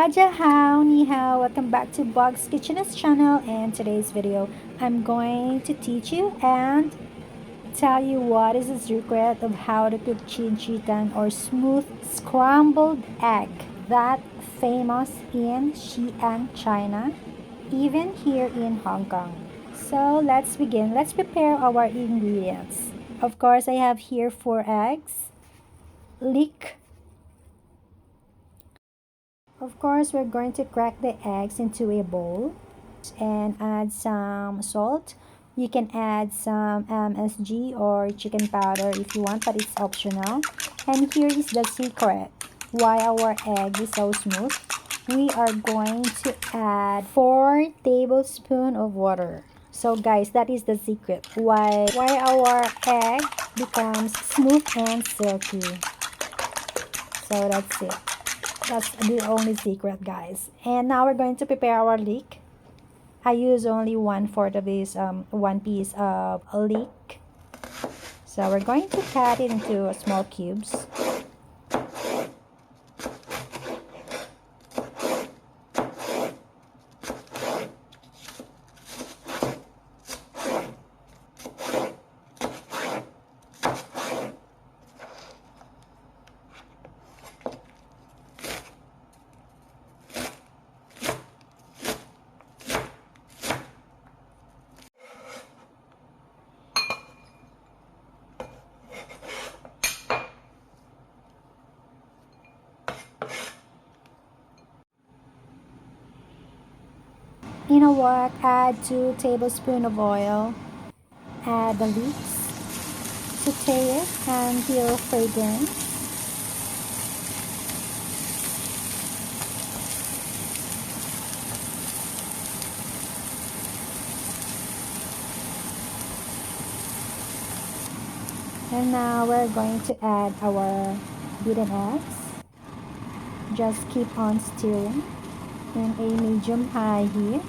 Hao, ni hao, welcome back to Bog's Kitchen's channel, and today's video I'm going to teach you and tell you what is the secret of how to cook chin-chitan or smooth scrambled egg that famous in Xi'an, China, even here in Hong Kong. So let's begin. Let's prepare our ingredients. Of course, I have here 4 eggs, leek. Of course, we're going to crack the eggs into a bowl and add some salt. You can add some MSG or chicken powder if you want, but it's optional. And here is the secret why our egg is so smooth. We are going to add 4 tablespoons of water. So guys, that is the secret why our egg becomes smooth and silky. So that's it. That's the only secret, guys. And now we're going to prepare our leek. I use only 1/4 of this one piece of leek. So we're going to cut it into small cubes. In a wok, add 2 tablespoons of oil. Add the leeks. Saute it until fragrant. And now we're going to add our beaten eggs. Just keep on stirring in a medium-high heat.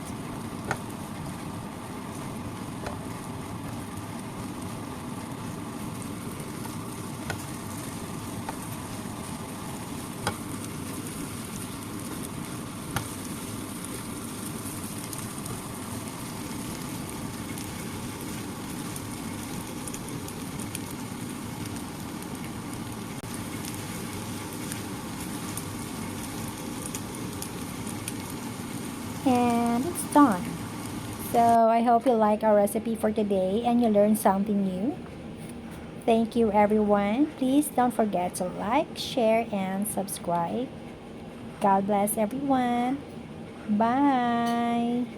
And it's done. So I hope you like our recipe for today and you learned something new. Thank you everyone. Please don't forget to like, share, and subscribe. God bless everyone. Bye.